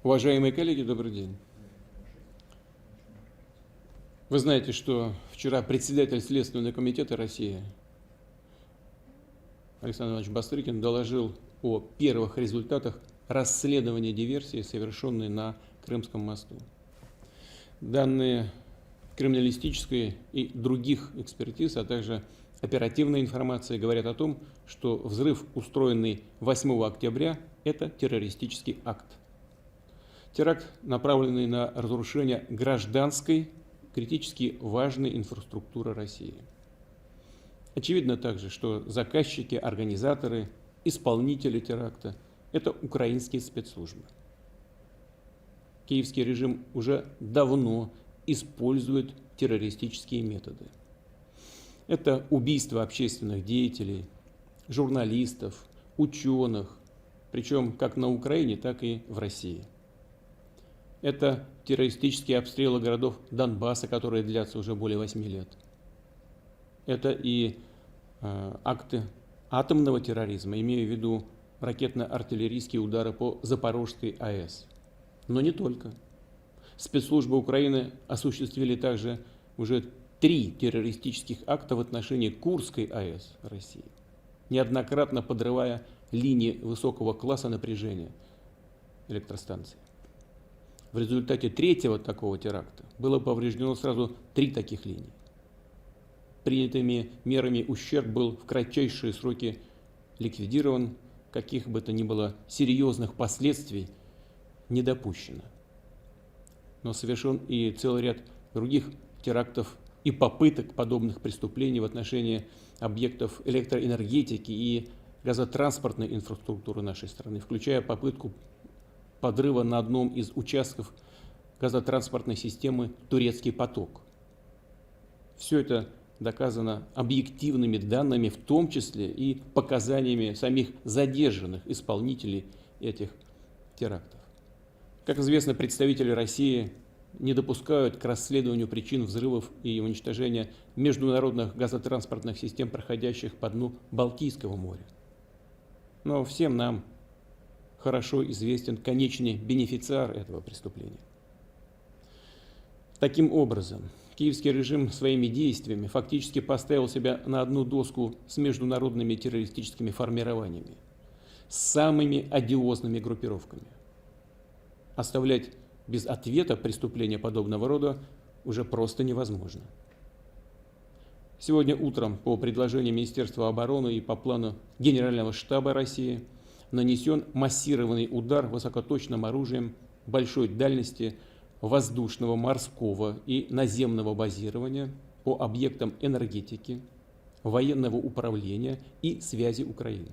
Уважаемые коллеги, добрый день. Вы знаете, что вчера председатель Следственного комитета России Александр Иванович Бастрыкин доложил о первых результатах расследования диверсии, совершенной на Крымском мосту. Данные криминалистической и других экспертиз, а также оперативная информация говорят о том, что взрыв, устроенный 8 октября, это террористический акт. Теракт, направленный на разрушение гражданской, критически важной инфраструктуры России. Очевидно также, что заказчики, организаторы, исполнители теракта – это украинские спецслужбы. Киевский режим уже давно использует террористические методы. Это убийство общественных деятелей, журналистов, ученых, причем как на Украине, так и в России. Это террористические обстрелы городов Донбасса, которые длятся уже более 8 лет. Это и акты атомного терроризма, имею в виду ракетно-артиллерийские удары по Запорожской АЭС. Но не только. Спецслужбы Украины осуществили также уже 3 террористических акта в отношении Курской АЭС России, неоднократно подрывая линии высокого класса напряжения электростанции. В результате 3-го такого теракта было повреждено сразу 3 таких линии. Принятыми мерами ущерб был в кратчайшие сроки ликвидирован, каких бы то ни было серьезных последствий не допущено. Но совершен и целый ряд других терактов и попыток подобных преступлений в отношении объектов электроэнергетики и газотранспортной инфраструктуры нашей страны, включая попытку подрыва на одном из участков газотранспортной системы «Турецкий поток». Все это доказано объективными данными, в том числе и показаниями самих задержанных исполнителей этих терактов. Как известно, представители России не допускают к расследованию причин взрывов и уничтожения международных газотранспортных систем, проходящих по дну Балтийского моря. Но всем нам хорошо известен конечный бенефициар этого преступления. Таким образом, киевский режим своими действиями фактически поставил себя на одну доску с международными террористическими формированиями, с самыми одиозными группировками. Оставлять без ответа преступления подобного рода уже просто невозможно. Сегодня утром по предложению Министерства обороны и по плану Генерального штаба России нанесен массированный удар высокоточным оружием большой дальности воздушного, морского и наземного базирования по объектам энергетики, военного управления и связи Украины.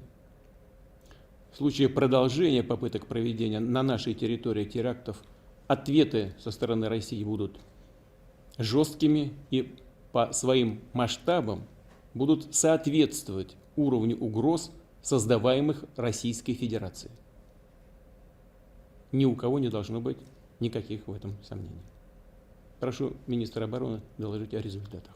В случае продолжения попыток проведения на нашей территории терактов ответы со стороны России будут жесткими и по своим масштабам будут соответствовать уровню угроз, создаваемых Российской Федерацией. Ни у кого не должно быть никаких в этом сомнений. Прошу министра обороны доложить о результатах.